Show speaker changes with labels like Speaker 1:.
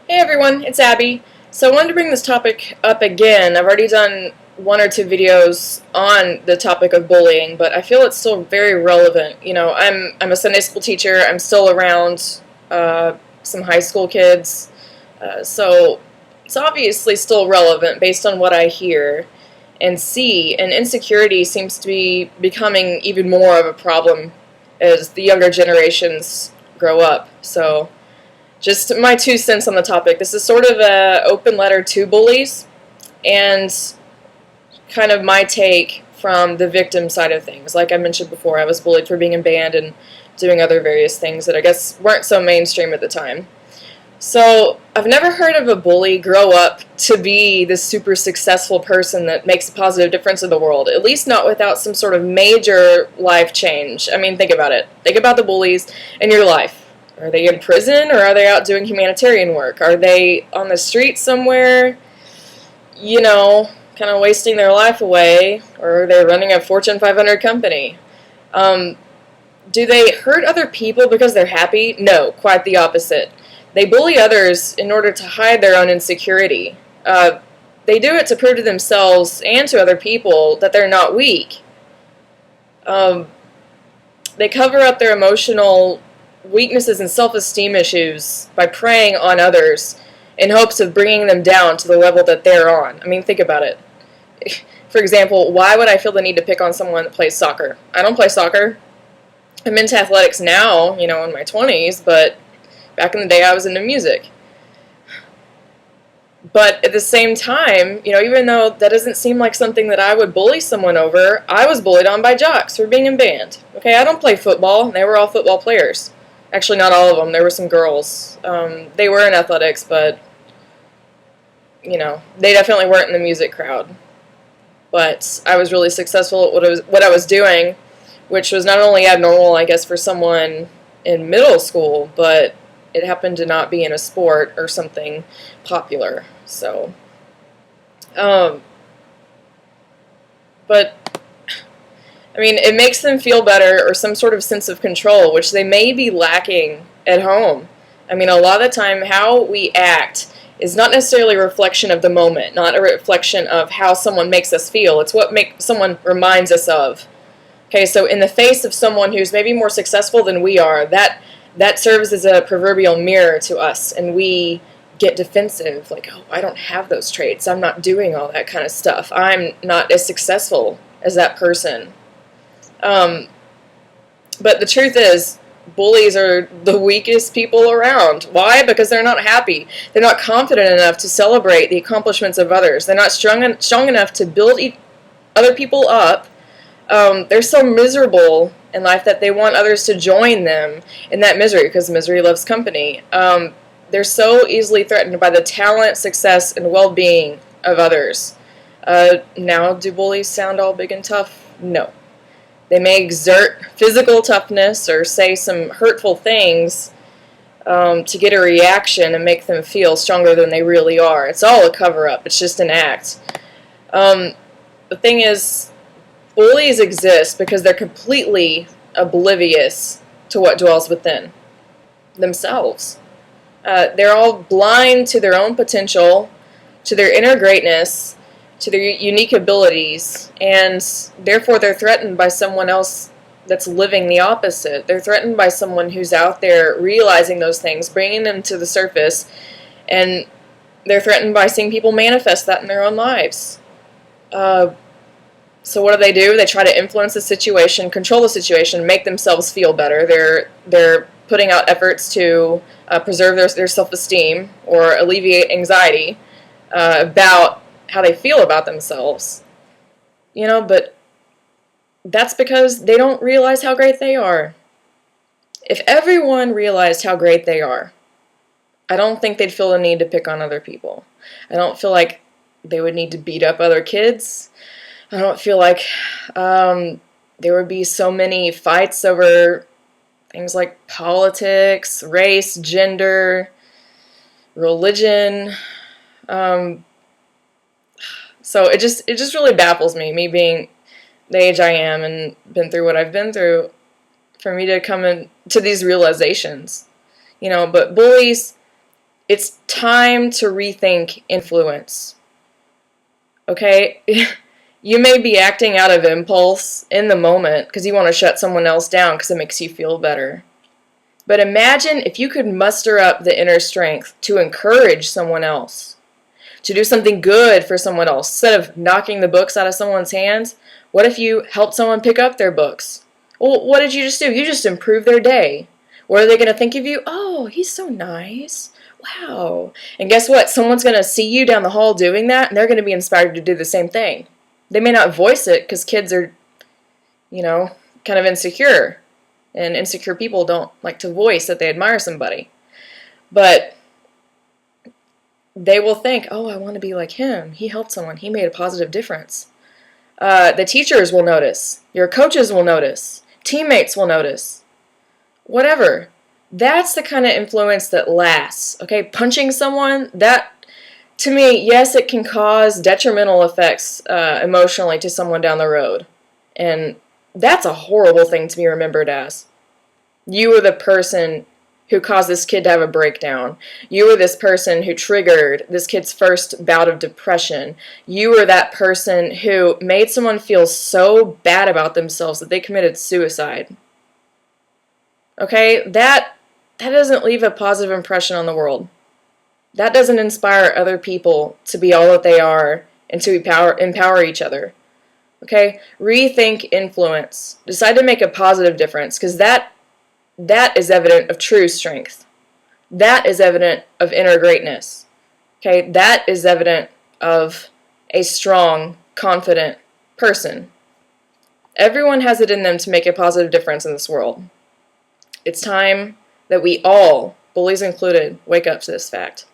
Speaker 1: Hey everyone, it's Abby. So I wanted to bring this topic up again. I've already done one or two videos on the topic of bullying, but I feel it's still very relevant. I'm a Sunday school teacher. I'm still around some high school kids, so it's obviously still relevant based on what I hear and see. And insecurity seems to be becoming even more of a problem as the younger generations grow up. So just my 2 cents on the topic. This is sort of an open letter to bullies and kind of my take from the victim side of things. Like I mentioned before, I was bullied for being in band and doing other various things that I guess weren't so mainstream at the time. So I've never heard of a bully grow up to be this super successful person that makes a positive difference in the world, at least not without some sort of major life change. I mean, think about it. Think about the bullies in your life. Are they in prison, or are they out doing humanitarian work? Are they on the street somewhere, kind of wasting their life away, or are they running a Fortune 500 company? Do they hurt other people because they're happy? No, quite the opposite. They bully others in order to hide their own insecurity. They do it to prove to themselves and to other people that they're not weak. They cover up their emotional weaknesses and self-esteem issues by preying on others in hopes of bringing them down to the level that they're on. I mean, think about it. For example, why would I feel the need to pick on someone that plays soccer? I don't play soccer. I'm into athletics now, in my 20s, but back in the day I was into music. But at the same time, even though that doesn't seem like something that I would bully someone over, I was bullied on by jocks for being in band. Okay, I don't play football. They were all football players. Actually, not all of them. There were some girls. They were in athletics, but, they definitely weren't in the music crowd. But I was really successful at what I was doing, which was not only abnormal, I guess, for someone in middle school, but it happened to not be in a sport or something popular. So, but I mean, it makes them feel better or some sort of sense of control, which they may be lacking at home. I mean, a lot of the time, how we act is not necessarily a reflection of the moment, not a reflection of how someone makes us feel. It's what someone reminds us of. Okay, so in the face of someone who's maybe more successful than we are, that serves as a proverbial mirror to us, and we get defensive, like, oh, I don't have those traits. I'm not doing all that kind of stuff. I'm not as successful as that person. But the truth is, bullies are the weakest people around. Why? Because they're not happy. They're not confident enough to celebrate the accomplishments of others. They're not strong enough to build other people up. They're so miserable in life that they want others to join them in that misery, because misery loves company. They're so easily threatened by the talent, success, and well-being of others. Now, do bullies sound all big and tough? No. They may exert physical toughness or say some hurtful things to get a reaction and make them feel stronger than they really are. It's all a cover-up. It's just an act. The thing is, bullies exist because they're completely oblivious to what dwells within themselves. They're all blind to their own potential, to their inner greatness, to their unique abilities, and therefore they're threatened by someone else that's living the opposite. They're threatened by someone who's out there realizing those things, bringing them to the surface, and they're threatened by seeing people manifest that in their own lives. So what do? They try to influence the situation, control the situation, make themselves feel better. They're putting out efforts to preserve their self-esteem or alleviate anxiety about how they feel about themselves. But that's because they don't realize how great they are. If everyone realized how great they are, I don't think they'd feel the need to pick on other people. I don't feel like they would need to beat up other kids. I don't feel like there would be so many fights over things like politics, race, gender, religion. So it just really baffles me being the age I am and been through what I've been through, for me to come to these realizations. But bullies, It's time to rethink influence. Okay? You may be acting out of impulse in the moment because you want to shut someone else down because it makes you feel better. But imagine if you could muster up the inner strength to encourage someone else, to do something good for someone else. Instead of knocking the books out of someone's hands, what if you helped someone pick up their books? Well, what did you just do? You just improved their day. What are they going to think of you? Oh, he's so nice. Wow. And guess what? Someone's going to see you down the hall doing that, and they're going to be inspired to do the same thing. They may not voice it because kids are, kind of insecure. And insecure people don't like to voice that they admire somebody. But they will think, oh, I want to be like him. He helped someone. He made a positive difference. The teachers will notice. Your coaches will notice. Teammates will notice. Whatever. That's the kind of influence that lasts. Okay, punching someone, that, to me, yes, it can cause detrimental effects emotionally to someone down the road. And that's a horrible thing to be remembered as. You were the person who caused this kid to have a breakdown. You were this person who triggered this kid's first bout of depression. You were that person who made someone feel so bad about themselves that they committed suicide. Okay? That doesn't leave a positive impression on the world. That doesn't inspire other people to be all that they are and to empower each other. Okay? Rethink influence. Decide to make a positive difference, because that is evident of true strength. That is evident of inner greatness. Okay? That is evident of a strong, confident person. Everyone has it in them to make a positive difference in this world. It's time that we all, bullies included, wake up to this fact.